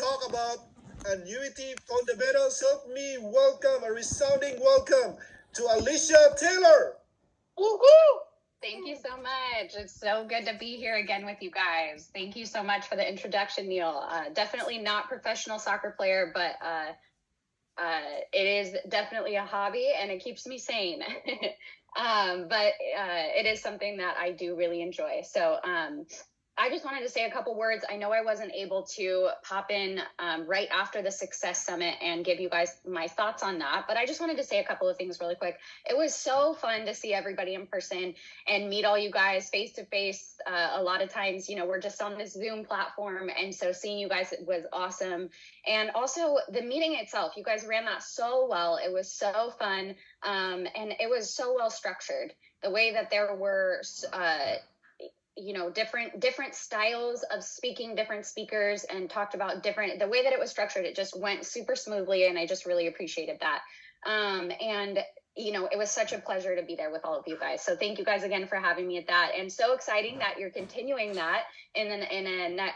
talk about annuity fundamentals. Help me welcome a resounding welcome to Alicia Taylor. Woo-hoo! Thank you so much. It's so good to be here again with you guys. Thank you so much for the introduction, Neil. Definitely not professional soccer player, but it is definitely a hobby and it keeps me sane. But it is something that I do really enjoy. So I just wanted to say a couple words. I know I wasn't able to pop in right after the Success Summit and give you guys my thoughts on that, but I just wanted to say a couple of things really quick. It was so fun to see everybody in person and meet all you guys face to face. A lot of times, we're just on this Zoom platform, and so seeing you guys was awesome. And also the meeting itself, you guys ran that so well. It was so fun, and it was so well structured. The way that there were different styles of speaking, different speakers, and talked about the way that it was structured, it just went super smoothly, and I just really appreciated that. And it was such a pleasure to be there with all of you guys. So thank you guys again for having me at that, and so exciting that you're continuing that in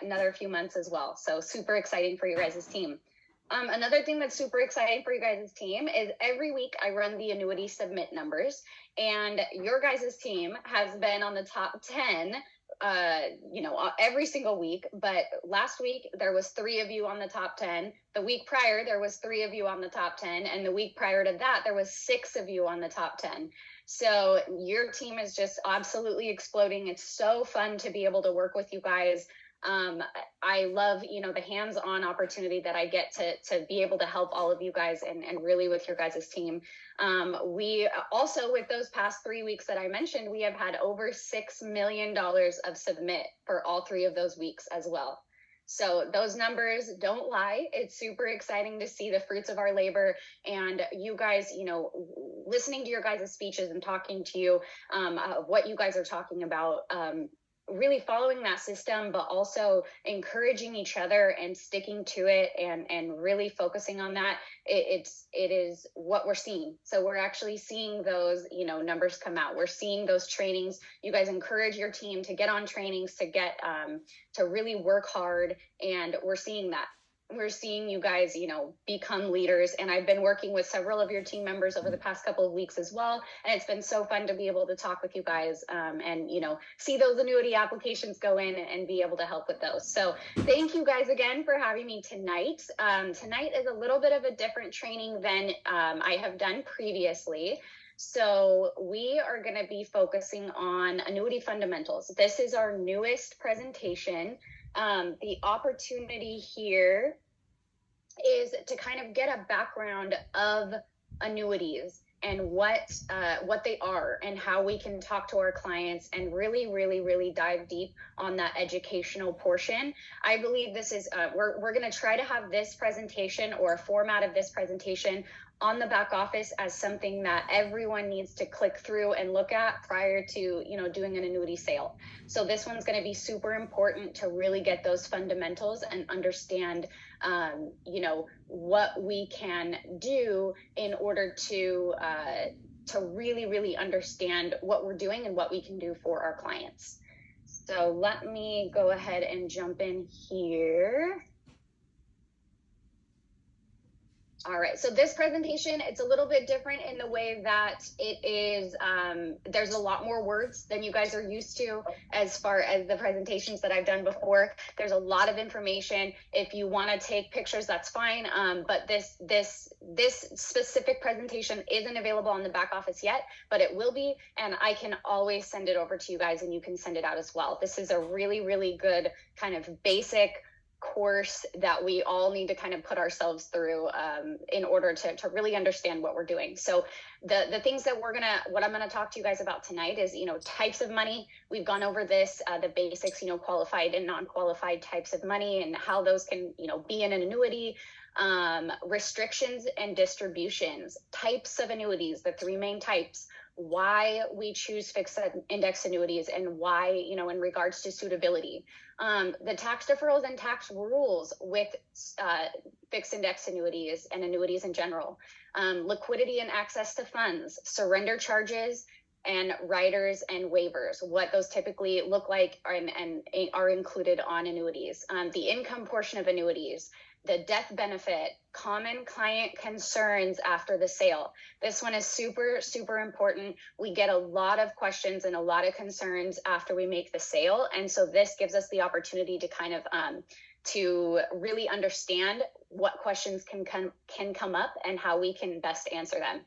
another few months as well. So super exciting for your guys' team. Another thing that's super exciting for you guys' team is every week I run the annuity submit numbers, and your guys' team has been on the top 10 every single week. But last week there was 3 of you on the top 10. The week prior there was 3 of you on the top 10, and the week prior to that there was 6 of you on the top 10. So your team is just absolutely exploding. It's so fun to be able to work with you guys. I love, the hands-on opportunity that I get to be able to help all of you guys and really with your guys' team. We also, with those past 3 weeks that I mentioned, we have had over $6 million of submit for all 3 of those weeks as well. So those numbers don't lie. It's super exciting to see the fruits of our labor, and you guys, listening to your guys' speeches and talking to you, what you guys are talking about, really following that system, but also encouraging each other and sticking to it and really focusing on that. It is what we're seeing. So we're actually seeing those, numbers come out. We're seeing those trainings. You guys encourage your team to get on trainings, to get, to really work hard. And we're seeing that. We're seeing you guys, become leaders. And I've been working with several of your team members over the past couple of weeks as well. And it's been so fun to be able to talk with you guys and, see those annuity applications go in and be able to help with those. So thank you guys again for having me tonight. Tonight is a little bit of a different training than I have done previously. So we are going to be focusing on annuity fundamentals. This is our newest presentation. The opportunity here is to kind of get a background of annuities and what they are and how we can talk to our clients and really, really, really dive deep on that educational portion. I believe this is, we're going to try to have this presentation or a format of this presentation on the back office as something that everyone needs to click through and look at prior to, doing an annuity sale. So this one's going to be super important to really get those fundamentals and understand, what we can do in order to really, really understand what we're doing and what we can do for our clients. So let me go ahead and jump in here. All right, so this presentation, it's a little bit different in the way that it is, there's a lot more words than you guys are used to as far as the presentations that I've done before. There's a lot of information. If you want to take pictures, that's fine, but this specific presentation isn't available on the back office yet, but it will be, and I can always send it over to you guys and you can send it out as well. This is a really, really good kind of basic course that we all need to kind of put ourselves through in order to really understand what we're doing. So the things that what I'm gonna talk to you guys about tonight is, types of money. We've gone over this, the basics, qualified and non-qualified types of money and how those can, be in an annuity, restrictions and distributions, types of annuities, the 3 main types, why we choose fixed index annuities and why, in regards to suitability, the tax deferrals and tax rules with fixed index annuities and annuities in general, liquidity and access to funds, surrender charges, and riders and waivers, what those typically look like and are included on annuities, the income portion of annuities, the death benefit, common client concerns after the sale. This one is super, super important. We get a lot of questions and a lot of concerns after we make the sale. And so this gives us the opportunity to kind of to really understand what questions can come up and how we can best answer them.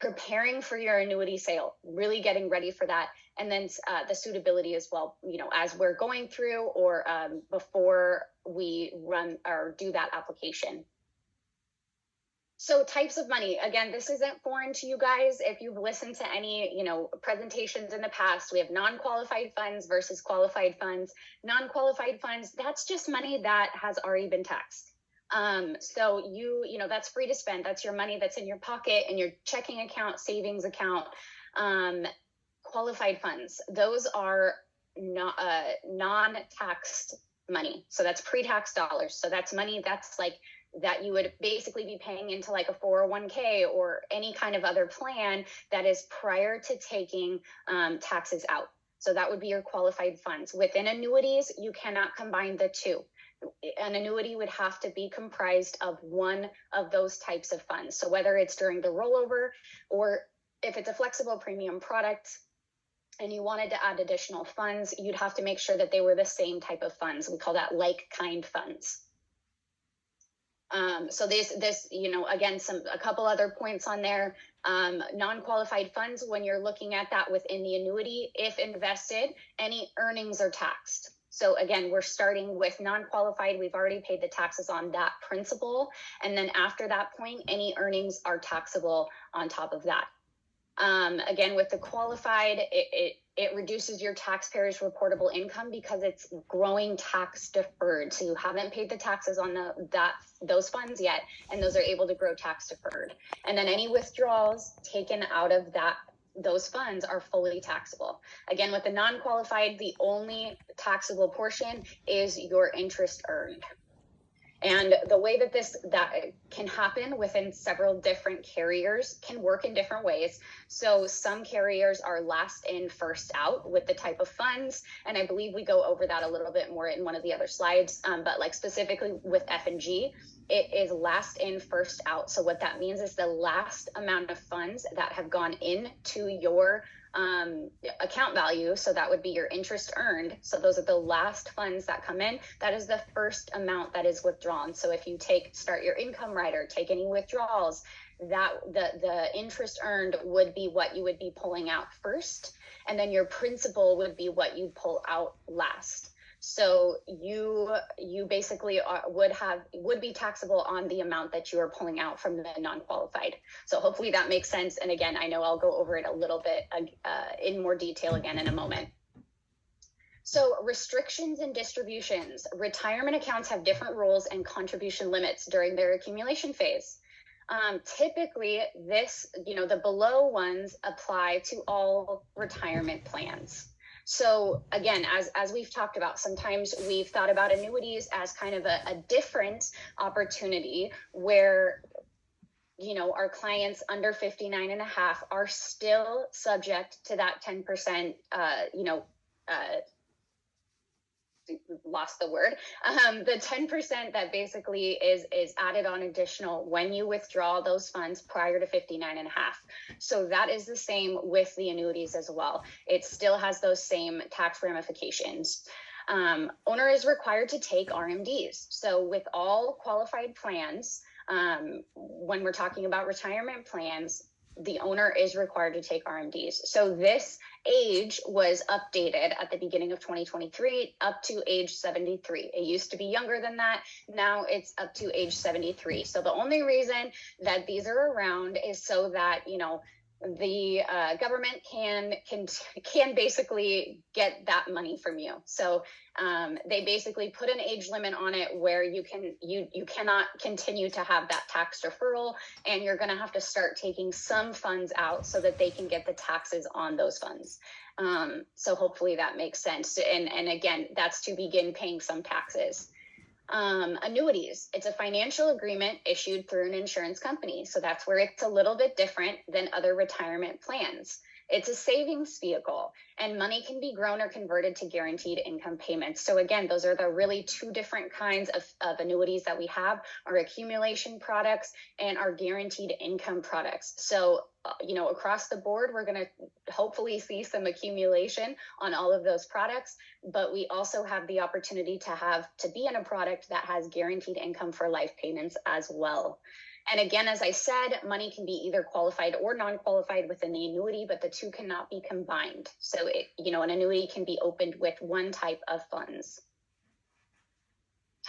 Preparing for your annuity sale, really getting ready for that. And then the suitability as well, as we're going through or before we run or do that application. So types of money, again, this isn't foreign to you guys. If you've listened to any, presentations in the past, we have non-qualified funds versus qualified funds. Non-qualified funds, that's just money that has already been taxed. So that's free to spend. That's your money that's in your pocket, in your checking account, savings account. Qualified funds, those are not non-taxed money. So that's pre-tax dollars. So that's money that's like that you would basically be paying into like a 401k or any kind of other plan that is prior to taking taxes out. So that would be your qualified funds. Within annuities, you cannot combine the two. An annuity would have to be comprised of one of those types of funds. So whether it's during the rollover or if it's a flexible premium product and you wanted to add additional funds, you'd have to make sure that they were the same type of funds. We call that like kind funds. So this, again, a couple other points on there. Non-qualified funds, when you're looking at that within the annuity, if invested, any earnings are taxed. So again, we're starting with non-qualified. We've already paid the taxes on that principal. And then after that point, any earnings are taxable on top of that. Again, with the qualified, it reduces your taxpayer's reportable income because it's growing tax deferred. So you haven't paid the taxes on those funds yet, and those are able to grow tax deferred. And then any withdrawals taken out of those funds are fully taxable. Again, with the non-qualified, the only taxable portion is your interest earned. And the way that that can happen within several different carriers can work in different ways. So some carriers are last in, first out with the type of funds. And I believe we go over that a little bit more in one of the other slides. But like specifically with F&G, it is last in, first out. So what that means is the last amount of funds that have gone into your account value. So that would be your interest earned. So those are the last funds that come in. That is the first amount that is withdrawn. So if you start your income rider, take any withdrawals, that the interest earned would be what you would be pulling out first. And then your principal would be what you pull out last. So you basically would be taxable on the amount that you are pulling out from the non-qualified. So hopefully that makes sense. And again, I know I'll go over it a little bit in more detail again in a moment. So restrictions and distributions. Retirement accounts have different rules and contribution limits during their accumulation phase. Typically, the below ones apply to all retirement plans. So again, as we've talked about, sometimes we've thought about annuities as kind of a different opportunity where, our clients under 59 and a half are still subject to that 10%, lost the word, the 10% that basically is added on additional when you withdraw those funds prior to 59 and a half. So that is the same with the annuities as well. It still has those same tax ramifications. Owner is required to take RMDs. So with all qualified plans, when we're talking about retirement plans, the owner is required to take RMDs. So this age was updated at the beginning of 2023 up to age 73. It used to be younger than that. Now it's up to age 73. So the only reason that these are around is so that, the government can basically get that money from you. So they basically put an age limit on it where you cannot continue to have that tax deferral, and you're going to have to start taking some funds out so that they can get the taxes on those funds. So hopefully that makes sense. And again, that's to begin paying some taxes. Annuities, it's a financial agreement issued through an insurance company. So that's where it's a little bit different than other retirement plans. It's a savings vehicle, and money can be grown or converted to guaranteed income payments. So again, those are the really two different kinds of annuities that we have: our accumulation products and our guaranteed income products. So, across the board, we're going to hopefully see some accumulation on all of those products, but we also have the opportunity to be in a product that has guaranteed income for life payments as well. And again, as I said, money can be either qualified or non-qualified within the annuity, but the two cannot be combined. So, an annuity can be opened with one type of funds.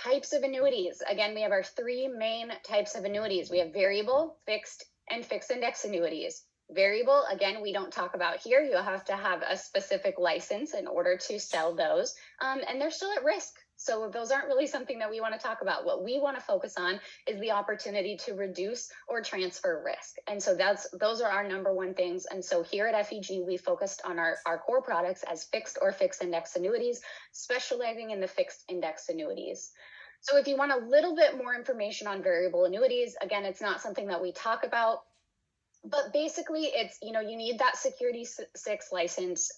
Types of annuities. Again, we have our three main types of annuities. We have variable, fixed, and fixed index annuities. Variable, again, we don't talk about here. You'll have to have a specific license in order to sell those, and they're still at risk. So those aren't really something that we want to talk about. What we want to focus on is the opportunity to reduce or transfer risk. And so those are our number one things. And so here at FEG, we focused on our core products as fixed or fixed index annuities, specializing in the fixed index annuities. So if you want a little bit more information on variable annuities, again, it's not something that we talk about, but basically it's, you need that Security 6 license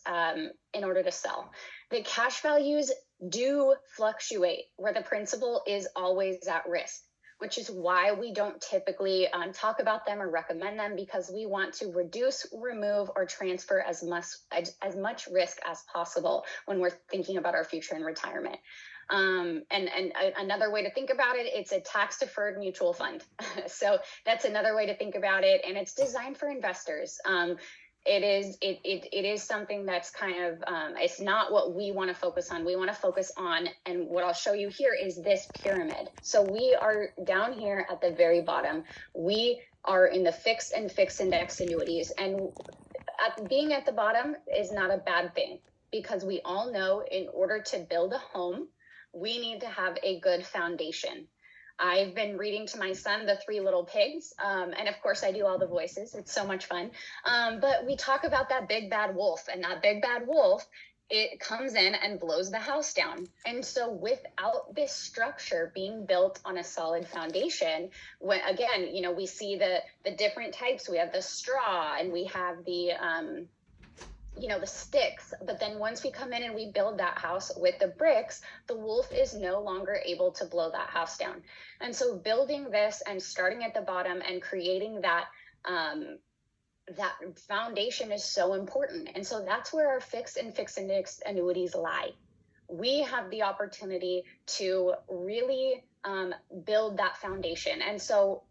in order to sell. The cash values do fluctuate where the principal is always at risk, which is why we don't typically talk about them or recommend them, because we want to reduce, remove, or transfer as much risk as possible when we're thinking about our future in retirement. And another way to think about it, it's a tax-deferred mutual fund. So that's another way to think about it, and it's designed for investors. It is something that's kind of, it's not what we want to focus on. We want to focus on, and what I'll show you here is this pyramid. So we are down here at the very bottom. We are in the fixed and fixed index annuities, and being at the bottom is not a bad thing, because we all know in order to build a home, we need to have a good foundation. I've been reading to my son The Three Little Pigs, and of course I do all the voices. It's so much fun. But we talk about that big bad wolf, and that big bad wolf, it comes in and blows the house down. And so without this structure being built on a solid foundation, when again, we see the different types. We have the straw, and we have the the sticks. But then once we come in and we build that house with the bricks, the wolf is no longer able to blow that house down. And so building this and starting at the bottom and creating that that foundation is so important. And so that's where our fixed and fixed index annuities lie. We have the opportunity to really build that foundation. And so,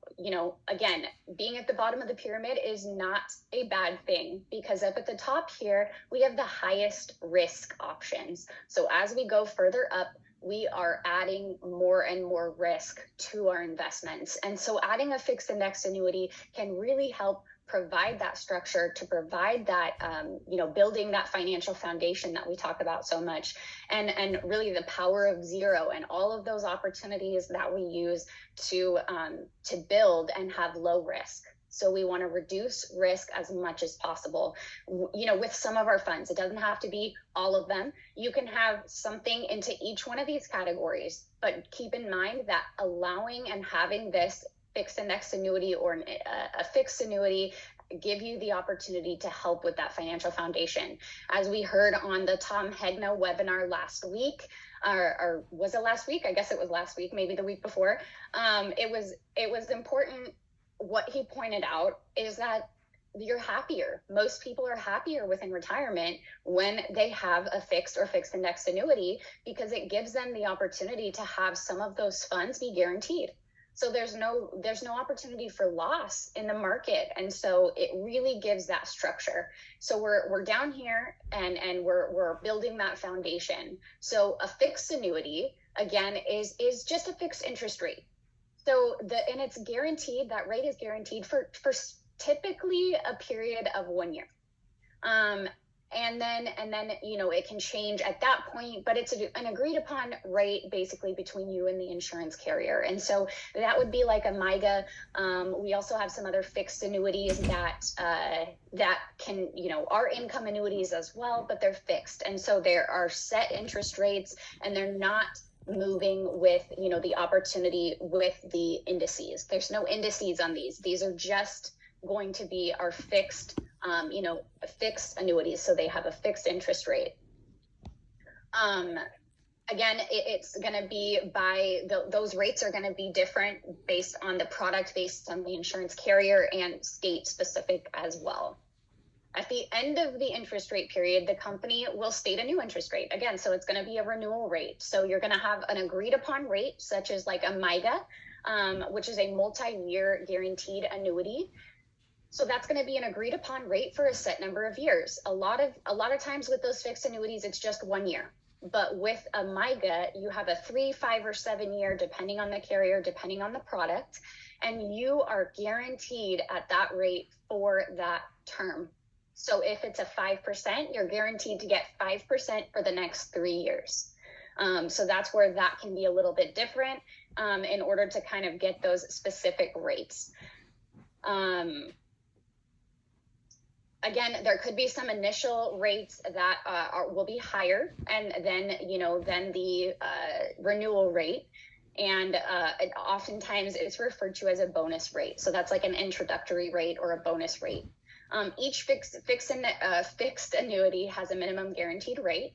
again, being at the bottom of the pyramid is not a bad thing, because up at the top here, we have the highest risk options. So as we go further up, we are adding more and more risk to our investments. And so adding a fixed index annuity can really help provide that structure, to provide that, building that financial foundation that we talk about so much, and really the power of zero and all of those opportunities that we use to build and have low risk. So we want to reduce risk as much as possible. With some of our funds, it doesn't have to be all of them. You can have something into each one of these categories, but keep in mind that allowing and having this fixed index annuity or a fixed annuity give you the opportunity to help with that financial foundation. As we heard on the Tom Hegna webinar last week, or was it last week? I guess it was last week, maybe the week before. It was important. What he pointed out is that you're happier. Most people are happier within retirement when they have a fixed or fixed index annuity, because it gives them the opportunity to have some of those funds be guaranteed. So there's no opportunity for loss in the market. And so it really gives that structure. So we're down here and we're building that foundation. So a fixed annuity, again, is just a fixed interest rate. So and it's guaranteed, that rate is guaranteed for typically a period of 1 year. And then, it can change at that point, but it's an agreed upon rate basically between you and the insurance carrier. And so that would be like a MYGA. We also have some other fixed annuities that can, are income annuities as well, but they're fixed. And so there are set interest rates, and they're not moving with, the opportunity with the indices. There's no indices on these. These are just going to be our fixed fixed annuities. So they have a fixed interest rate. Again, it's going to be those rates are going to be different based on the product, based on the insurance carrier, and state specific as well. At the end of the interest rate period, the company will state a new interest rate. Again, so it's going to be a renewal rate. So you're going to have an agreed upon rate, such as like a MYGA, which is a multi-year guaranteed annuity. So that's going to be an agreed upon rate for a set number of years. A lot of times with those fixed annuities, it's just 1 year. But with a MYGA, you have a 3, 5, or 7 year, depending on the carrier, depending on the product, and you are guaranteed at that rate for that term. So if it's a 5%, you're guaranteed to get 5% for the next 3 years. So that's where that can be a little bit different in order to kind of get those specific rates. Again, there could be some initial rates that will be higher, and then the renewal rate, and oftentimes it's referred to as a bonus rate. So that's like an introductory rate or a bonus rate. Each fixed annuity has a minimum guaranteed rate,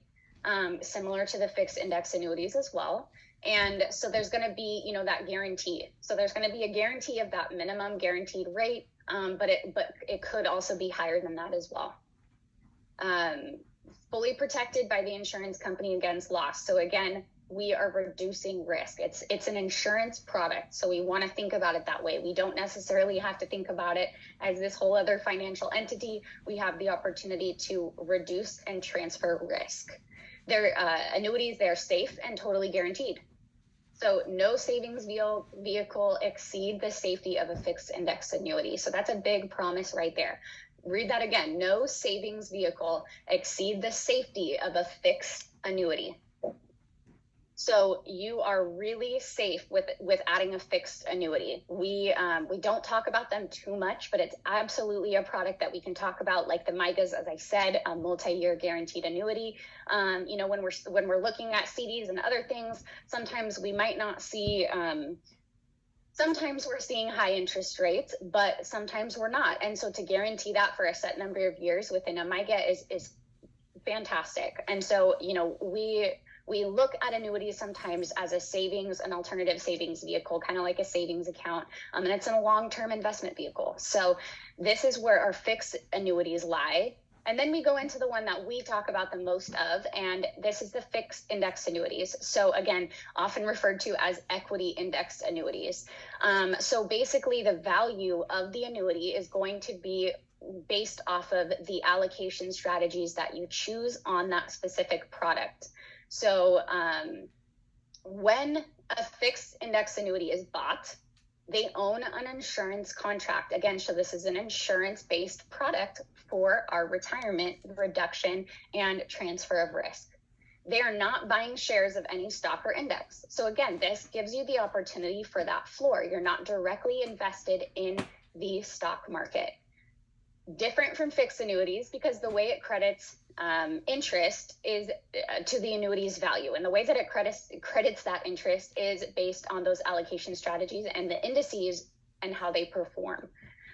similar to the fixed index annuities as well. And so there's going to be, that guarantee. So there's going to be a guarantee of that minimum guaranteed rate, but it could also be higher than that as well. Fully protected by the insurance company against loss. So again, we are reducing risk. It's an insurance product, so we want to think about it that way. We don't necessarily have to think about it as this whole other financial entity. We have the opportunity to reduce and transfer risk. Their annuities, they're safe and totally guaranteed. So no savings vehicle exceed the safety of a fixed index annuity. So that's a big promise right there. Read that again. No savings vehicle exceed the safety of a fixed annuity. So you are really safe with adding a fixed annuity. We don't talk about them too much, but it's absolutely a product that we can talk about, like the MYGAs, as I said, a multi-year guaranteed annuity. When we're looking at CDs and other things, sometimes we might not see. Sometimes we're seeing high interest rates, but sometimes we're not. And so to guarantee that for a set number of years within a MYGA is fantastic. And so we look at annuities sometimes as an alternative savings vehicle, kind of like a savings account, and it's a long-term investment vehicle. So this is where our fixed annuities lie. And then we go into the one that we talk about the most of, and this is the fixed index annuities. So again, often referred to as equity indexed annuities. So basically the value of the annuity is going to be based off of the allocation strategies that you choose on that specific product. So when a fixed index annuity is bought, they own an insurance contract. Again, so this is an insurance-based product for our retirement, reduction, and transfer of risk. They are not buying shares of any stock or index. So again, this gives you the opportunity for that floor. You're not directly invested in the stock market. Different from fixed annuities because the way it credits interest is to the annuity's value, and the way that it credits that interest is based on those allocation strategies and the indices and how they perform.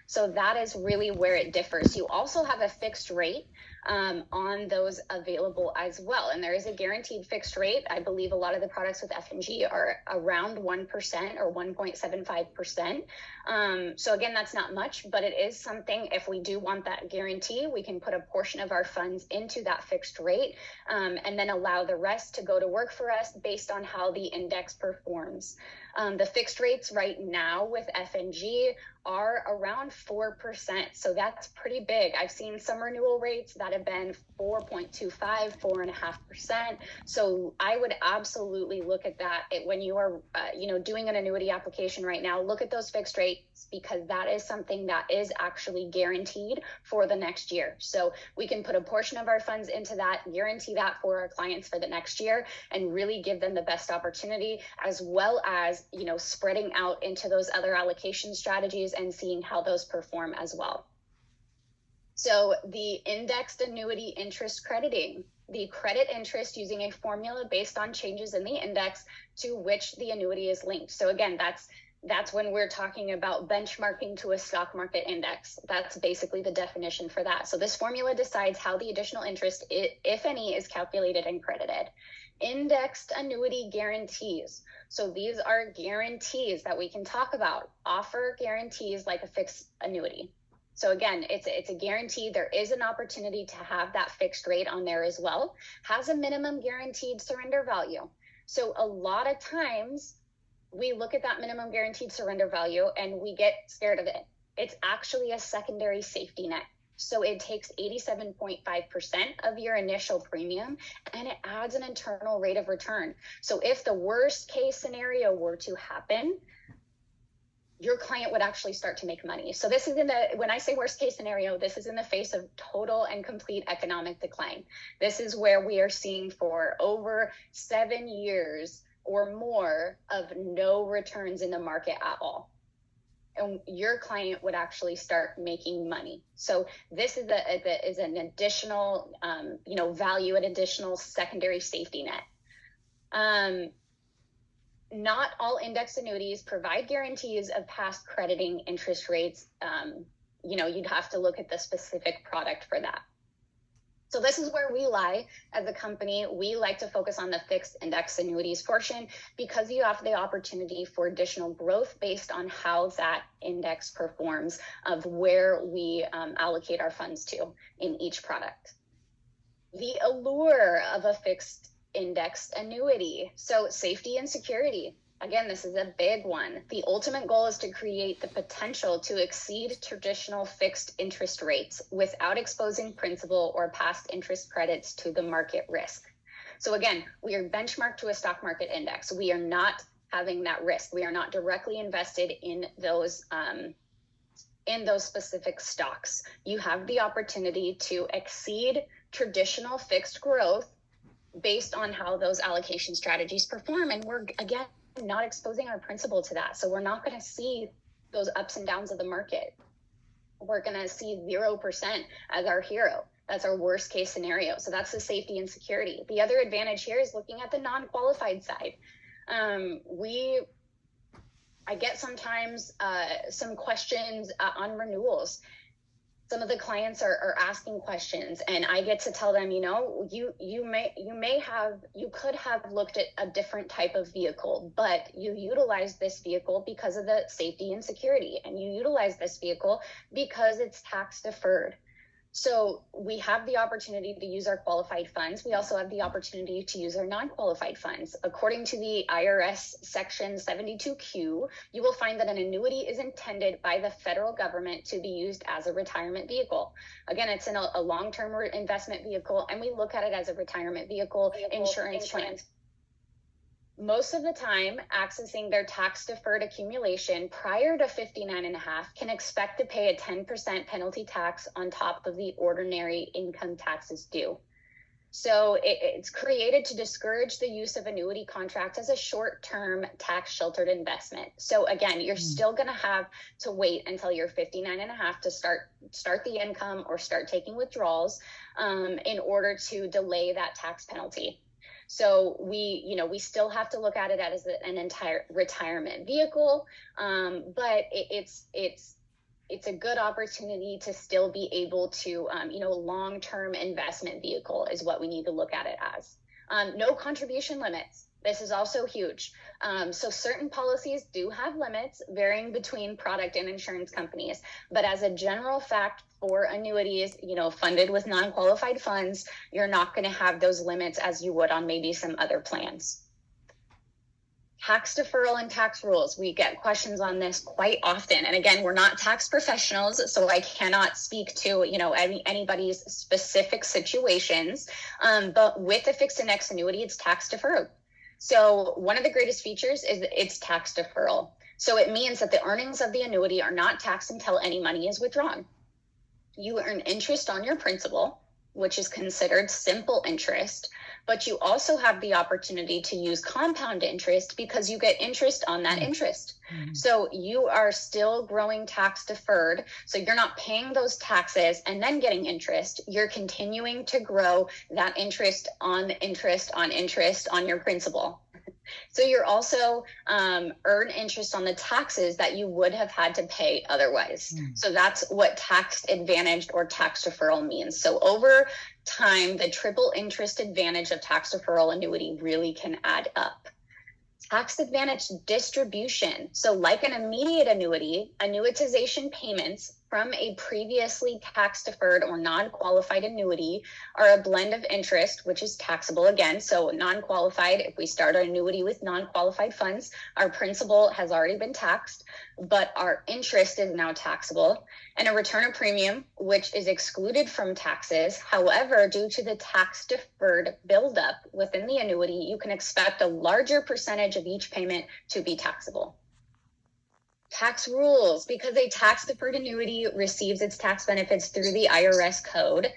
So that is really where it differs. You also have a fixed rate on those available as well, and there is a guaranteed fixed rate. I believe a lot of the products with F&G are around 1% or 1.75%. So again, that's not much, but it is something. If we do want that guarantee, we can put a portion of our funds into that fixed rate and then allow the rest to go to work for us based on how the index performs. The fixed rates right now with F&G are around 4%. So that's pretty big. I've seen some renewal rates that have been 4.25, 4.5%. So I would absolutely look at that when you are, doing an annuity application right now. Look at those fixed rates because that is something that is actually guaranteed for the next year. So we can put a portion of our funds into that, guarantee that for our clients for the next year, and really give them the best opportunity, as well as spreading out into those other allocation strategies and seeing how those perform as well. So the indexed annuity interest crediting, the credit interest using a formula based on changes in the index to which the annuity is linked. So again, that's that's when we're talking about benchmarking to a stock market index. That's basically the definition for that. So this formula decides how the additional interest, if any, is calculated and credited. Indexed annuity guarantees. So these are guarantees that we can talk about. Offer guarantees like a fixed annuity. So again, it's a guarantee. There is an opportunity to have that fixed rate on there as well. Has a minimum guaranteed surrender value. So a lot of times we look at that minimum guaranteed surrender value and we get scared of it. It's actually a secondary safety net. So it takes 87.5% of your initial premium and it adds an internal rate of return. So if the worst case scenario were to happen, your client would actually start to make money. So this is when I say worst case scenario, this is in the face of total and complete economic decline. This is where we are seeing for over 7 years or more of no returns in the market at all. And your client would actually start making money. So this is an additional, value, an additional secondary safety net. Not all index annuities provide guarantees of past crediting interest rates. You'd have to look at the specific product for that. So this is where we lie as a company. We like to focus on the fixed index annuities portion because you have the opportunity for additional growth based on how that index performs of where we allocate our funds to in each product. The allure of a fixed indexed annuity. So safety and security. Again, this is a big one. The ultimate goal is to create the potential to exceed traditional fixed interest rates without exposing principal or past interest credits to the market risk. So again, we are benchmarked to a stock market index. We are not having that risk. We are not directly invested in those specific stocks. You have the opportunity to exceed traditional fixed growth based on how those allocation strategies perform. And we're, again, not exposing our principal to that. So we're not going to see those ups and downs of the market. We're going to see 0% as our hero. That's our worst case scenario. So that's the safety and security. The other advantage here is looking at the non-qualified side. I get sometimes some questions on renewals. Some of the clients are asking questions and I get to tell them, you could have looked at a different type of vehicle, but you utilize this vehicle because of the safety and security, and you utilize this vehicle because it's tax deferred. So we have the opportunity to use our qualified funds. We also have the opportunity to use our non-qualified funds. According to the IRS Section 72Q, you will find that an annuity is intended by the federal government to be used as a retirement vehicle. Again, it's in a long-term investment vehicle, and we look at it as a retirement vehicle insurance plan. Most of the time, accessing their tax-deferred accumulation prior to 59.5 can expect to pay a 10% penalty tax on top of the ordinary income taxes due. So it's created to discourage the use of annuity contracts as a short-term tax-sheltered investment. So again, you're still going to have to wait until you're 59.5 to start the income or start taking withdrawals in order to delay that tax penalty. So we still have to look at it as an entire retirement vehicle, but it's a good opportunity to still be able to, long-term investment vehicle is what we need to look at it as. No contribution limits. This is also huge. So certain policies do have limits varying between product and insurance companies, but as a general fact for annuities, funded with non-qualified funds, you're not going to have those limits as you would on maybe some other plans. Tax deferral and tax rules. We get questions on this quite often. And again, we're not tax professionals, so I cannot speak to, anybody's specific situations. But with a fixed index annuity, it's tax deferred. So one of the greatest features is it's tax deferral. So it means that the earnings of the annuity are not taxed until any money is withdrawn. You earn interest on your principal, which is considered simple interest, but you also have the opportunity to use compound interest because you get interest on that interest. Mm-hmm. So you are still growing tax deferred. So you're not paying those taxes and then getting interest. You're continuing to grow that interest on interest on interest on your principal. So you're also earn interest on the taxes that you would have had to pay otherwise. So that's what tax advantaged or tax deferral means. So over time, the triple interest advantage of tax deferral annuity really can add up. Tax advantage distribution. So like an immediate annuity, annuitization payments from a previously tax deferred or non-qualified annuity are a blend of interest, which is taxable again. So non-qualified, if we start an annuity with non-qualified funds, our principal has already been taxed, but our interest is now taxable, and a return of premium, which is excluded from taxes. However, due to the tax deferred buildup within the annuity, you can expect a larger percentage of each payment to be taxable. Tax rules. Because a tax deferred annuity receives its tax benefits through the IRS code,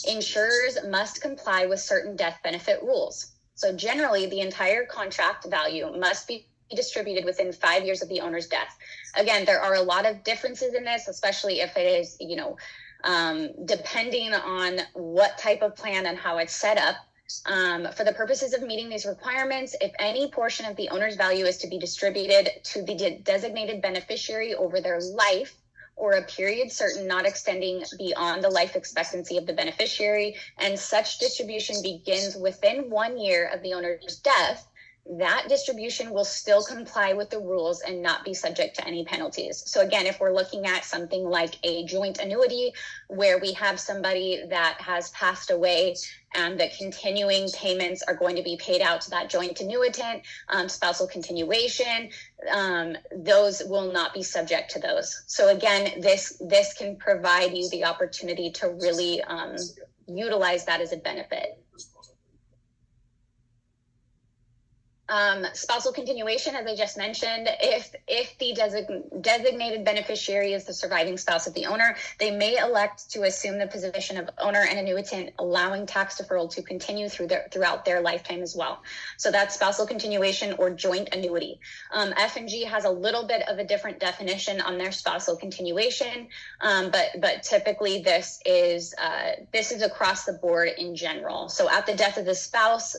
insurers must comply with certain death benefit rules. So generally, the entire contract value must be distributed within 5 years of the owner's death. Again, there are a lot of differences in this, especially if it is, depending on what type of plan and how it's set up. For the purposes of meeting these requirements, if any portion of the owner's value is to be distributed to the designated beneficiary over their life or a period certain not extending beyond the life expectancy of the beneficiary, and such distribution begins within 1 year of the owner's death, that distribution will still comply with the rules and not be subject to any penalties. So again, if we're looking at something like a joint annuity where we have somebody that has passed away and the continuing payments are going to be paid out to that joint annuitant, spousal continuation, those will not be subject to those. So again, this can provide you the opportunity to really utilize that as a benefit. Spousal continuation, as I just mentioned, if the designated beneficiary is the surviving spouse of the owner, they may elect to assume the position of owner and annuitant, allowing tax deferral to continue throughout their lifetime as well. So that's spousal continuation or joint annuity. F&G has a little bit of a different definition on their spousal continuation, but typically this is across the board in general. So at the death of the spouse,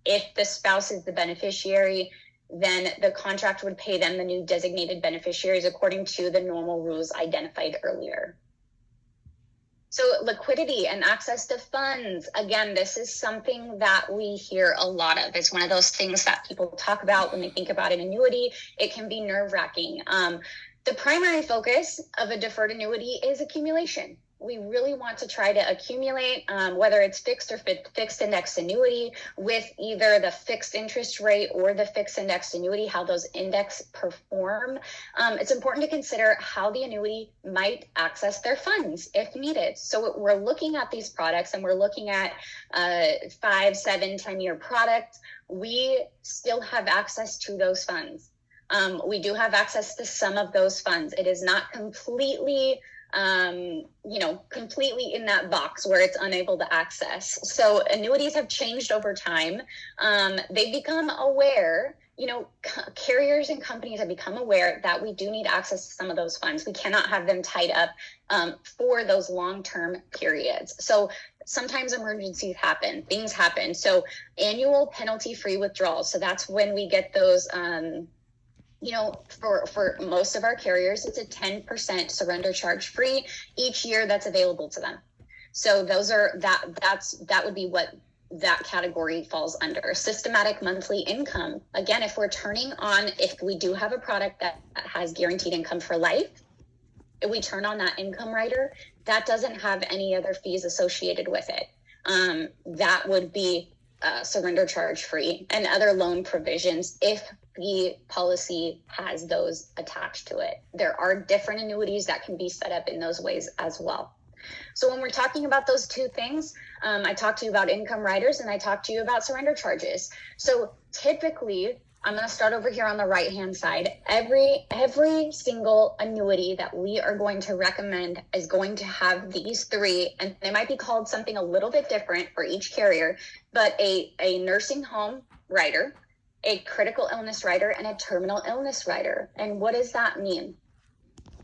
if the spouse is the beneficiary, then the contract would pay them the new designated beneficiaries according to the normal rules identified earlier. So liquidity and access to funds. Again, this is something that we hear a lot of. It's one of those things that people talk about when they think about an annuity. It can be nerve-wracking. The primary focus of a deferred annuity is accumulation. We really want to try to accumulate, whether it's fixed or fixed index annuity, with either the fixed interest rate or the fixed index annuity, how those index perform. It's important to consider how the annuity might access their funds if needed. So we're looking at these products and we're looking at 5, 7, 10-year products. We still have access to those funds. We do have access to some of those funds. It is not completely completely in that box where it's unable to access. So annuities have changed over time. They've become aware, carriers and companies have become aware that we do need access to some of those funds. We cannot have them tied up for those long-term periods. So sometimes emergencies happen, things happen. So annual penalty-free withdrawals. So that's when we get those, for most of our carriers, it's a 10% surrender charge free each year that's available to them. So those are that would be what that category falls under. Systematic monthly income. Again, if we do have a product that has guaranteed income for life, if we turn on that income rider, that doesn't have any other fees associated with it. That would be surrender charge free, and other loan provisions if the policy has those attached to it. There are different annuities that can be set up in those ways as well. So when we're talking about those two things, I talked to you about income riders and I talked to you about surrender charges. So typically, I'm going to start over here on the right-hand side. Every single annuity that we are going to recommend is going to have these three, and they might be called something a little bit different for each carrier, but a nursing home rider, a critical illness rider, and a terminal illness rider. And what does that mean?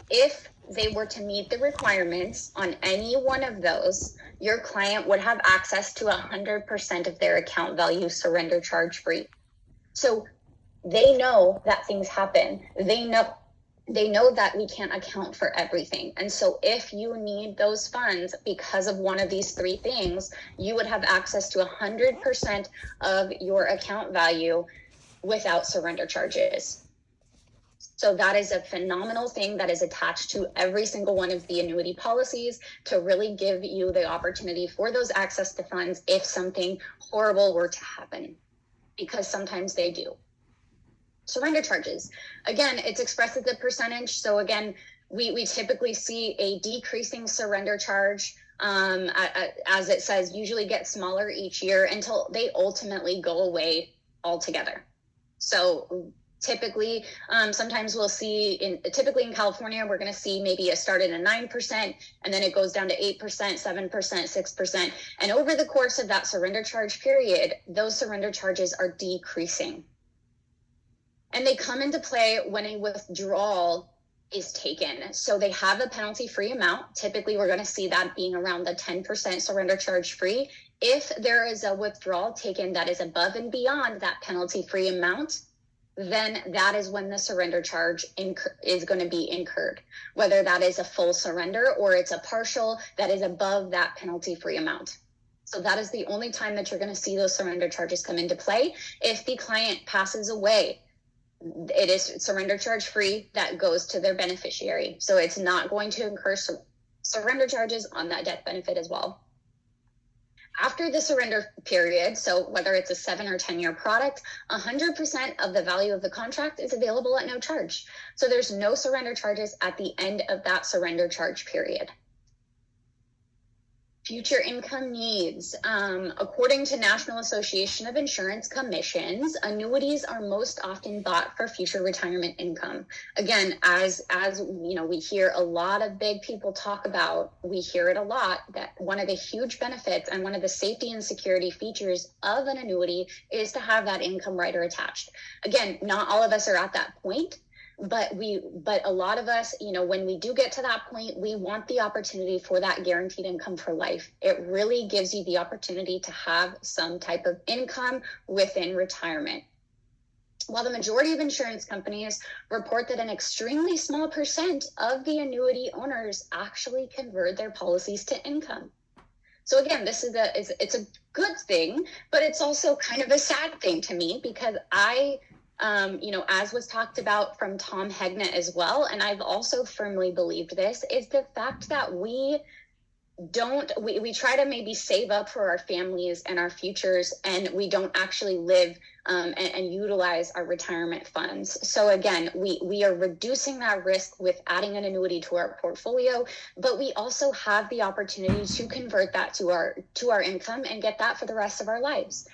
If they were to meet the requirements on any one of those, your client would have access to 100% of their account value surrender charge free. So they know that things happen. They know that we can't account for everything. And so if you need those funds because of one of these three things, you would have access to 100% of your account value without surrender charges. So that is a phenomenal thing that is attached to every single one of the annuity policies to really give you the opportunity for those access to funds if something horrible were to happen, because sometimes they do. Surrender charges. Again, it's expressed as a percentage. So again, we typically see a decreasing surrender charge, as it says, usually get smaller each year until they ultimately go away altogether. So typically, sometimes we'll see typically in California, we're going to see maybe it started at 9% and then it goes down to 8%, 7%, 6%. And over the course of that surrender charge period, those surrender charges are decreasing. And they come into play when a withdrawal is taken. So they have a penalty-free amount. Typically, we're going to see that being around the 10% surrender charge free. If there is a withdrawal taken that is above and beyond that penalty-free amount, then that is when the surrender charge is going to be incurred, whether that is a full surrender or it's a partial that is above that penalty-free amount. So that is the only time that you're going to see those surrender charges come into play. If the client passes away, it is surrender charge free, that goes to their beneficiary. So it's not going to incur surrender charges on that death benefit as well. After the surrender period, so whether it's a 7 or 10-year product, 100% of the value of the contract is available at no charge. So there's no surrender charges at the end of that surrender charge period. Future income needs. According to National Association of Insurance Commissions, annuities are most often bought for future retirement income. Again, as you know, we hear a lot of big people talk about, we hear it a lot, that one of the huge benefits and one of the safety and security features of an annuity is to have that income rider attached. Again, not all of us are at that point. But a lot of us, you know, when we do get to that point, we want the opportunity for that guaranteed income for life. It really gives you the opportunity to have some type of income within retirement. While the majority of insurance companies report that an extremely small percent of the annuity owners actually convert their policies to income. So again, this is it's a good thing, but it's also kind of a sad thing to me, because you know, as was talked about from Tom Hegna as well, and I've also firmly believed this, is the fact that we try to maybe save up for our families and our futures, and we don't actually live and utilize our retirement funds. So again, we are reducing that risk with adding an annuity to our portfolio, but we also have the opportunity to convert that to our income and get that for the rest of our lives.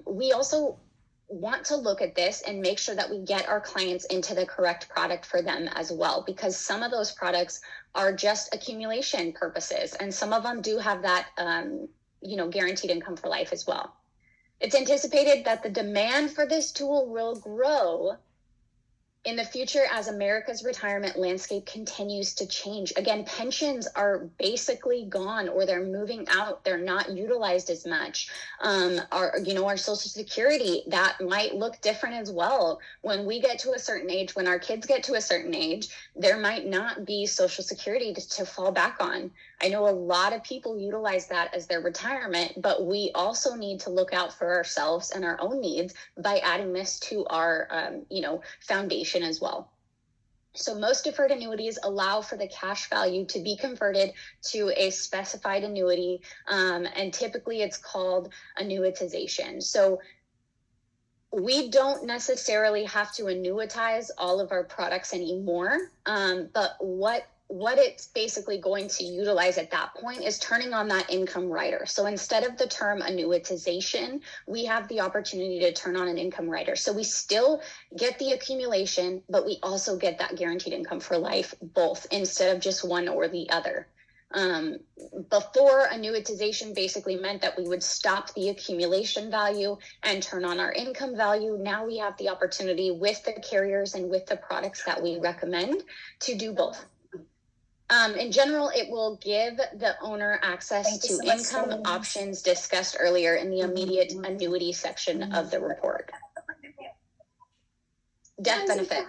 We also want to look at this and make sure that we get our clients into the correct product for them as well, because some of those products are just accumulation purposes, and some of them do have that you know, guaranteed income for life as well. It's anticipated that the demand for this tool will grow in the future as America's retirement landscape continues to change. Again, pensions are basically gone, or they're moving out. They're not utilized as much. Our Social Security, that might look different as well. When we get to a certain age, when our kids get to a certain age, there might not be Social Security to fall back on. I know a lot of people utilize that as their retirement, but we also need to look out for ourselves and our own needs by adding this to our, foundation as well. So most deferred annuities allow for the cash value to be converted to a specified annuity, and typically it's called annuitization. So we don't necessarily have to annuitize all of our products anymore, but what it's basically going to utilize at that point is turning on that income rider. So instead of the term annuitization, we have the opportunity to turn on an income rider. So we still get the accumulation, but we also get that guaranteed income for life, both, instead of just one or the other. Before, annuitization basically meant that we would stop the accumulation value and turn on our income value. Now we have the opportunity with the carriers and with the products that we recommend to do both. In general, it will give the owner access to income options discussed earlier in the immediate annuity section of the report. Death benefit.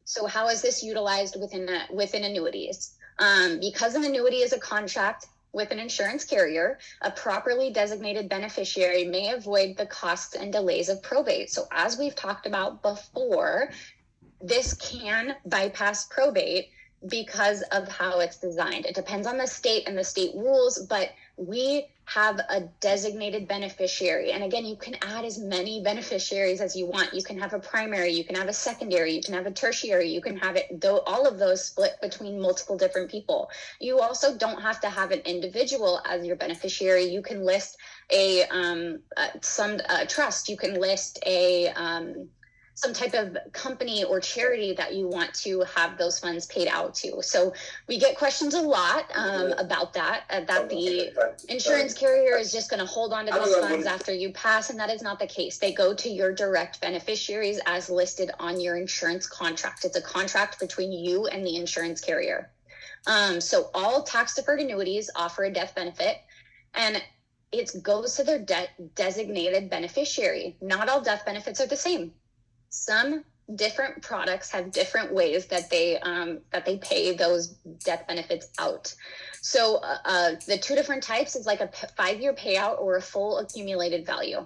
So how is this utilized within annuities? Because an annuity is a contract with an insurance carrier, a properly designated beneficiary may avoid the costs and delays of probate. So as we've talked about before, this can bypass probate because of how it's designed. It depends on the state and the state rules, but we have a designated beneficiary. And again, you can add as many beneficiaries as you want. You can have a primary, you can have a secondary, you can have a tertiary, you can have it, though, all of those split between multiple different people. You also don't have to have an individual as your beneficiary. You can list some trust. You can list some type of company or charity that you want to have those funds paid out to. So we get questions a lot about that the insurance carrier is just going to hold on to those funds after you pass, and that is not the case. They go to your direct beneficiaries as listed on your insurance contract. It's a contract between you and the insurance carrier. So all tax-deferred annuities offer a death benefit, and it goes to their designated beneficiary. Not all death benefits are the same. Some different products have different ways that they pay those death benefits out. So the two different types is like a 5-year payout or a full accumulated value,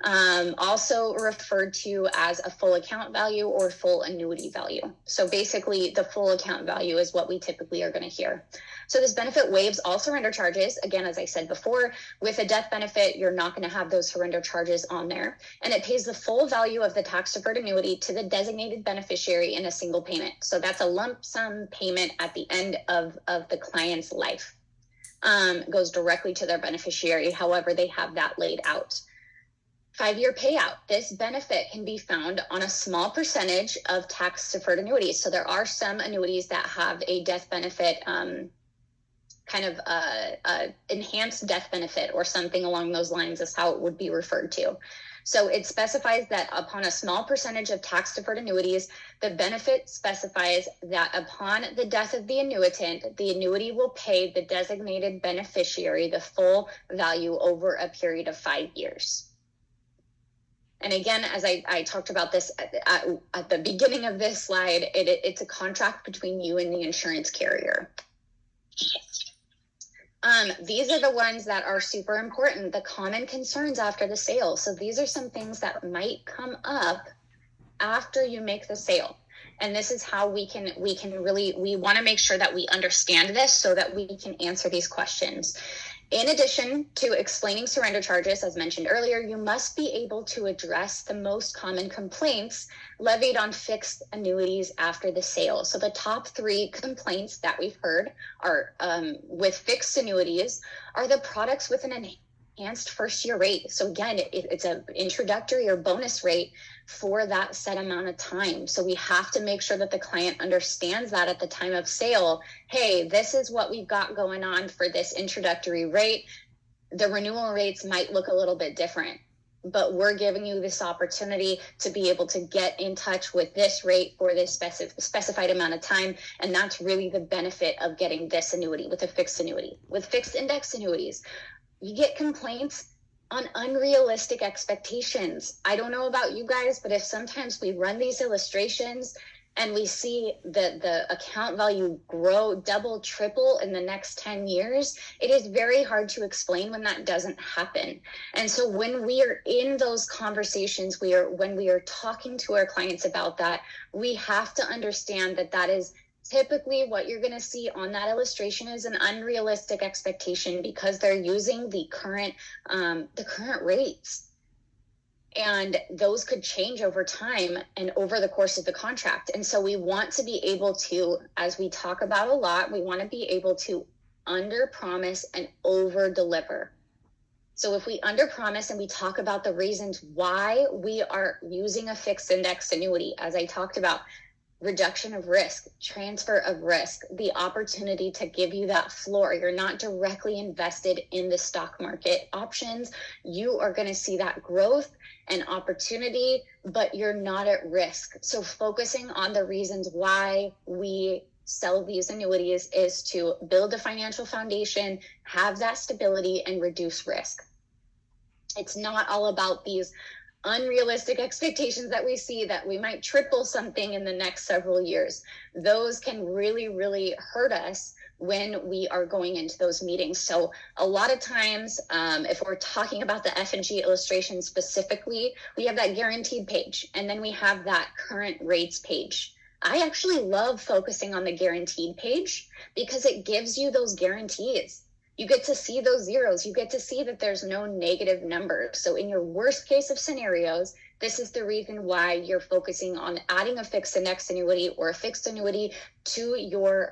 also referred to as a full account value or full annuity value. So basically the full account value is what we typically are going to hear. So this benefit waives all surrender charges. Again, as I said before, with a death benefit, you're not going to have those surrender charges on there. And it pays the full value of the tax-deferred annuity to the designated beneficiary in a single payment. So that's a lump sum payment at the end of the client's life. Goes directly to their beneficiary, however they have that laid out. 5-year payout. This benefit can be found on a small percentage of tax-deferred annuities. So there are some annuities that have a death benefit, kind of enhanced death benefit or something along those lines is how it would be referred to. So it specifies that upon a small percentage of tax-deferred annuities, the benefit specifies that upon the death of the annuitant, the annuity will pay the designated beneficiary the full value over a period of 5 years. And again, as I talked about this at the beginning of this slide, it's a contract between you and the insurance carrier. These are the ones that are super important, the common concerns after the sale. So these are some things that might come up after you make the sale. And this is how we want to make sure that we understand this so that we can answer these questions. In addition to explaining surrender charges, as mentioned earlier, you must be able to address the most common complaints levied on fixed annuities after the sale. So the top 3 complaints that we've heard are with fixed annuities are the products with an enhanced first-year rate. So again, it's an introductory or bonus rate for that set amount of time. So we have to make sure that the client understands that at the time of sale. Hey, this is what we've got going on for this introductory rate. The renewal rates might look a little bit different, but we're giving you this opportunity to be able to get in touch with this rate for this specified amount of time. And that's really the benefit of getting this annuity with a fixed annuity. With fixed index annuities, you get complaints on unrealistic expectations. I don't know about you guys, but if sometimes we run these illustrations and we see the account value grow, double, triple in the next 10 years, it is very hard to explain when that doesn't happen. And so when we are in those conversations, when we are talking to our clients about that, we have to understand that that is typically what you're going to see on that illustration is an unrealistic expectation because they're using the current rates. And those could change over time and over the course of the contract. And so we want to be able to, as we talk about a lot, we want to be able to under promise and over deliver. So if we under promise and we talk about the reasons why we are using a fixed index annuity, as I talked about, reduction of risk, transfer of risk, the opportunity to give you that floor. You're not directly invested in the stock market options. You are going to see that growth and opportunity, but you're not at risk. So focusing on the reasons why we sell these annuities is to build a financial foundation, have that stability, and reduce risk. It's not all about these unrealistic expectations that we see that we might triple something in the next several years. Those can really, really hurt us when we are going into those meetings. So a lot of times, if we're talking about the F&G illustration specifically, we have that guaranteed page, and then we have that current rates page. I actually love focusing on the guaranteed page because it gives you those guarantees. You get to see those zeros. You get to see that there's no negative numbers. So in your worst case of scenarios, this is the reason why you're focusing on adding a fixed index annuity or a fixed annuity to your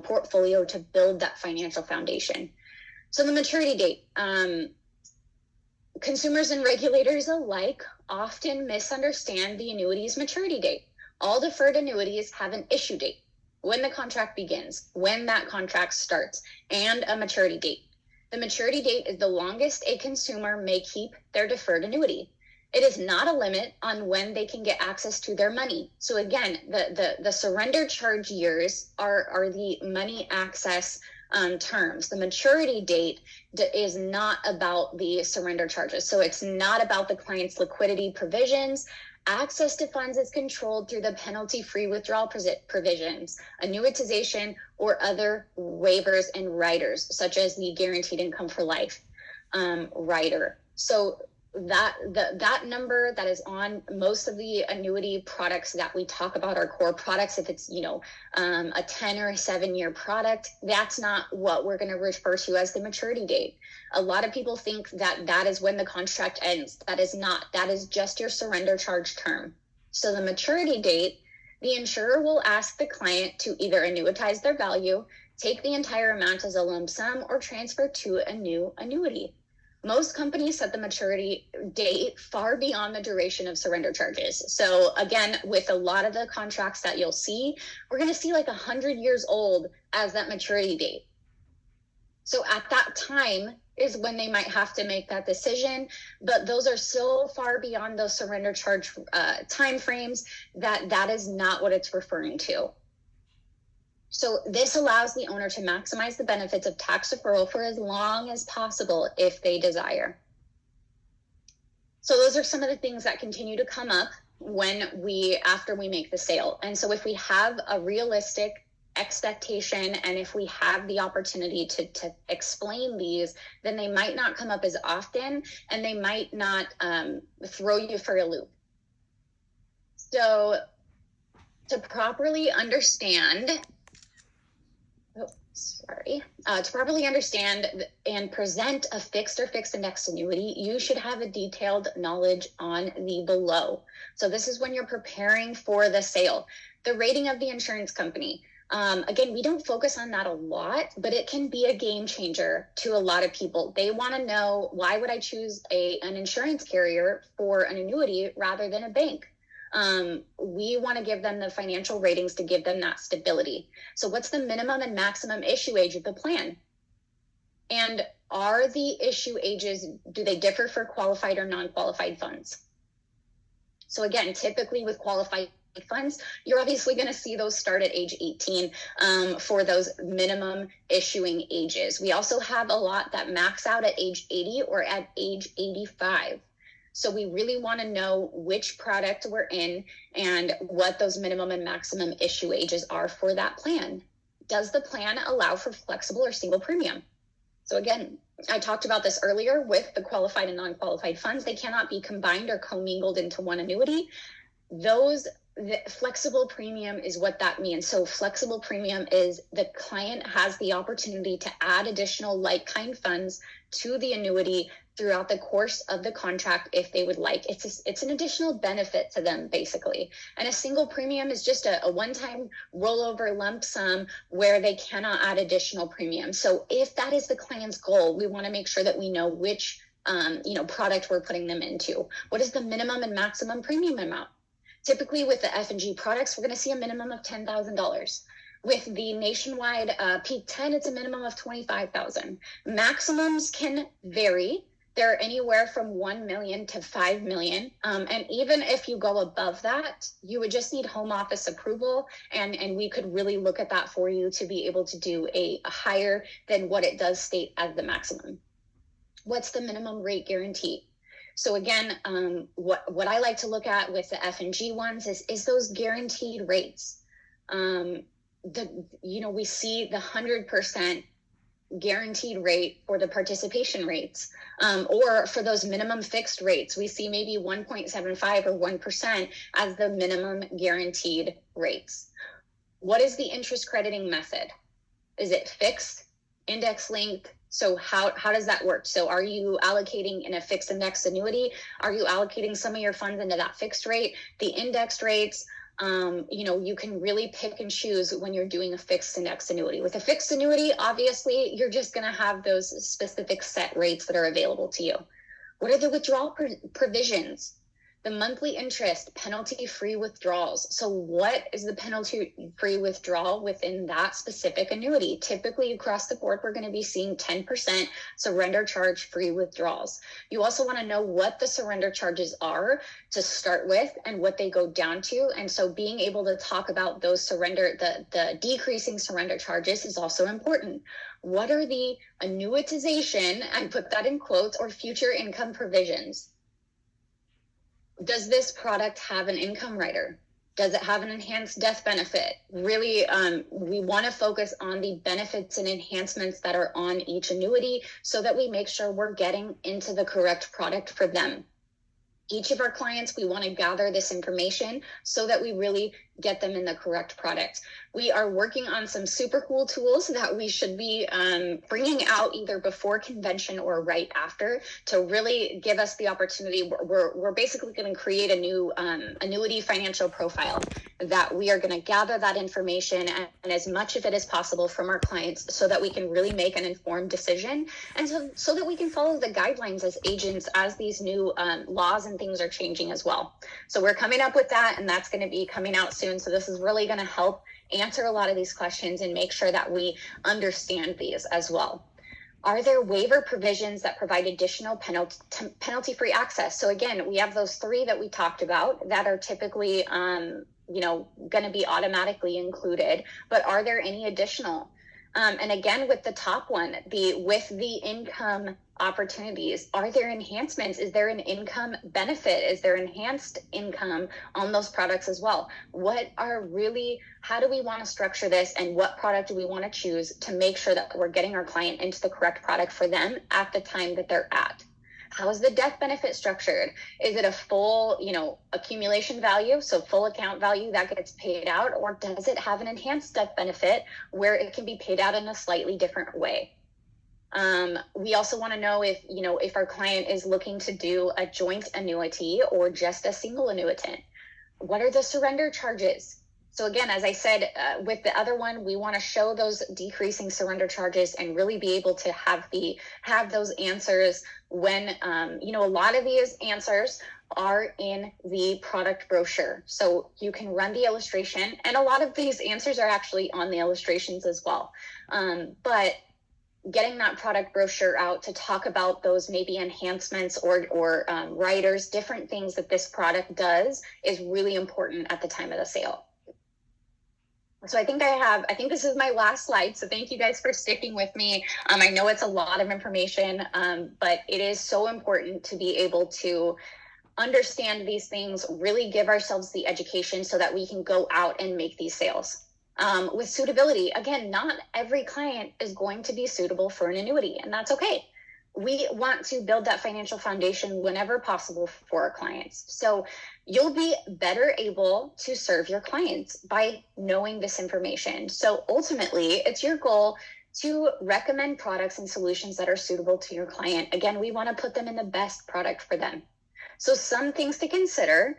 portfolio to build that financial foundation. So the maturity date. Consumers and regulators alike often misunderstand the annuity's maturity date. All deferred annuities have an issue date, when the contract begins, when that contract starts, and a maturity date. The maturity date is the longest a consumer may keep their deferred annuity. It is not a limit on when they can get access to their money. So again, the surrender charge years are the money access terms. The maturity date is not about the surrender charges. So it's not about the client's liquidity provisions. Access to funds is controlled through the penalty-free withdrawal provisions, annuitization, or other waivers and riders, such as the guaranteed income for life rider. So that number that is on most of the annuity products that we talk about are core products. If it's a 10 or a 7-year product, that's not what we're going to refer to as the maturity date. A lot of people think that that is when the contract ends. That is not. That is just your surrender charge term. So the maturity date, the insurer will ask the client to either annuitize their value, take the entire amount as a lump sum, or transfer to a new annuity. Most companies set the maturity date far beyond the duration of surrender charges. So again, with a lot of the contracts that you'll see, we're going to see like 100 years old as that maturity date. So at that time is when they might have to make that decision, but those are so far beyond those surrender charge time frames that is not what it's referring to. So this allows the owner to maximize the benefits of tax deferral for as long as possible if they desire. So those are some of the things that continue to come up after we make the sale. And so if we have a realistic expectation and if we have the opportunity to explain these, then they might not come up as often and they might not throw you for a loop. So to properly understand and present a fixed or fixed index annuity, you should have a detailed knowledge on the below. So this is when you're preparing for the sale. The rating of the insurance company. Again, we don't focus on that a lot, but it can be a game changer to a lot of people. They want to know, why would I choose an insurance carrier for an annuity rather than a bank? We want to give them the financial ratings to give them that stability. So what's the minimum and maximum issue age of the plan? And are the issue ages, do they differ for qualified or non-qualified funds? So again, typically with qualified funds, you're obviously going to see those start at age 18 for those minimum issuing ages. We also have a lot that max out at age 80 or at age 85. So we really want to know which product we're in and what those minimum and maximum issue ages are for that plan. Does the plan allow for flexible or single premium? So again, I talked about this earlier with the qualified and non-qualified funds. They cannot be combined or commingled into one annuity. The flexible premium is what that means. So flexible premium is the client has the opportunity to add additional like-kind funds to the annuity throughout the course of the contract if they would like. It's an additional benefit to them, basically. And a single premium is just a one-time rollover lump sum where they cannot add additional premium. So if that is the client's goal, we want to make sure that we know which product we're putting them into. What is the minimum and maximum premium amount? Typically with the F&G products, we're going to see a minimum of $10,000. With the Nationwide Peak 10, it's a minimum of $25,000. Maximums can vary. They're anywhere from 1 million to 5 million. And even if you go above that, you would just need home office approval. And we could really look at that for you to be able to do a higher than what it does state as the maximum. What's the minimum rate guarantee? So again, what I like to look at with the F&G ones is those guaranteed rates. We see the 100% guaranteed rate for the participation rates, or for those minimum fixed rates, we see maybe 1.75 or 1% as the minimum guaranteed rates. What is the interest crediting method? Is it fixed, index linked? So how does that work? So are you allocating in a fixed index annuity? Are you allocating some of your funds into that fixed rate? The indexed rates, you can really pick and choose when you're doing a fixed index annuity. With a fixed annuity, obviously, you're just going to have those specific set rates that are available to you. What are the withdrawal provisions? The monthly interest, penalty-free withdrawals. So what is the penalty-free withdrawal within that specific annuity? Typically, across the board, we're going to be seeing 10% surrender charge-free withdrawals. You also want to know what the surrender charges are to start with and what they go down to. And so being able to talk about those the decreasing surrender charges is also important. What are the annuitization, I put that in quotes, or future income provisions? Does this product have an income rider? Does it have an enhanced death benefit? Really, we want to focus on the benefits and enhancements that are on each annuity so that we make sure we're getting into the correct product for them. Each of our clients, we want to gather this information so that we really get them in the correct product. We are working on some super cool tools that we should be bringing out either before convention or right after to really give us the opportunity. We're basically going to create a new annuity financial profile that we are going to gather that information and as much of it as possible from our clients so that we can really make an informed decision and so that we can follow the guidelines as agents as these new laws and things are changing as well. So we're coming up with that, and that's going to be coming out soon. So this is really going to help answer a lot of these questions and make sure that we understand these as well. Are there waiver provisions that provide additional penalty-free access? So again, we have those three that we talked about that are typically going to be automatically included, but are there any additional? And again, with the top one, with the income opportunities, are there enhancements? Is there an income benefit? Is there enhanced income on those products as well? How do we want to structure this, and what product do we want to choose to make sure that we're getting our client into the correct product for them at the time that they're at? How is the death benefit structured? Is it a full, accumulation value, so full account value that gets paid out, or does it have an enhanced death benefit where it can be paid out in a slightly different way? We also want to know if our client is looking to do a joint annuity or just a single annuitant. What are the surrender charges? So again, as I said, with the other one, we want to show those decreasing surrender charges and really be able to have those answers when, a lot of these answers are in the product brochure. So you can run the illustration, and a lot of these answers are actually on the illustrations as well. But getting that product brochure out to talk about those maybe enhancements or riders, different things that this product does is really important at the time of the sale. So I think this is my last slide. So thank you guys for sticking with me. I know it's a lot of information, but it is so important to be able to understand these things, really give ourselves the education so that we can go out and make these sales. With suitability, again, not every client is going to be suitable for an annuity, and that's okay. We want to build that financial foundation whenever possible for our clients. So you'll be better able to serve your clients by knowing this information. So ultimately, it's your goal to recommend products and solutions that are suitable to your client. Again, we want to put them in the best product for them. So some things to consider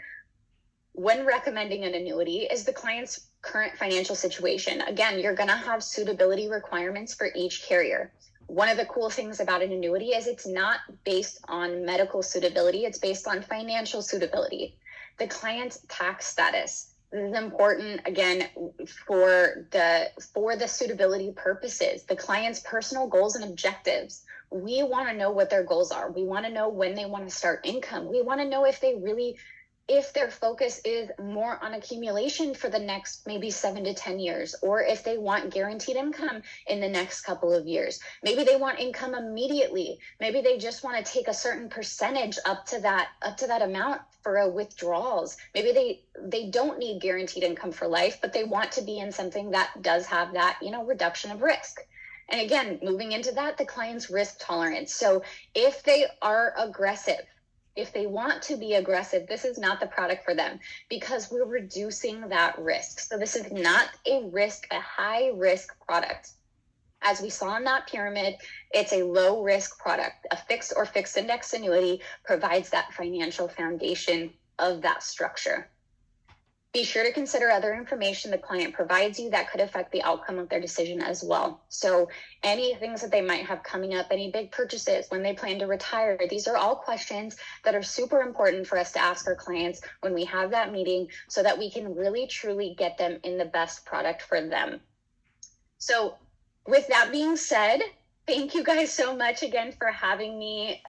when recommending an annuity is the client's current financial situation. Again, you're going to have suitability requirements for each carrier. One of the cool things about an annuity is it's not based on medical suitability. It's based on financial suitability. The client's tax status. This is important, again, for the suitability purposes. The client's personal goals and objectives. We want to know what their goals are. We want to know when they want to start income. We want to know if they really if their focus is more on accumulation for the next maybe 7 to 10 years, or if they want guaranteed income in the next couple of years. Maybe they want income immediately. Maybe they just want to take a certain percentage up to that amount for withdrawals. Maybe they don't need guaranteed income for life, but they want to be in something that does have that, reduction of risk. And again, moving into that, the client's risk tolerance. So if they are aggressive, if they want to be aggressive, this is not the product for them, because we're reducing that risk. So this is not a high risk product. As we saw in that pyramid, it's a low risk product. A fixed or fixed index annuity provides that financial foundation of that structure. Be sure to consider other information the client provides you that could affect the outcome of their decision as well. So any things that they might have coming up, any big purchases, when they plan to retire, these are all questions that are super important for us to ask our clients when we have that meeting, so that we can really truly get them in the best product for them. So with that being said, thank you guys so much again for having me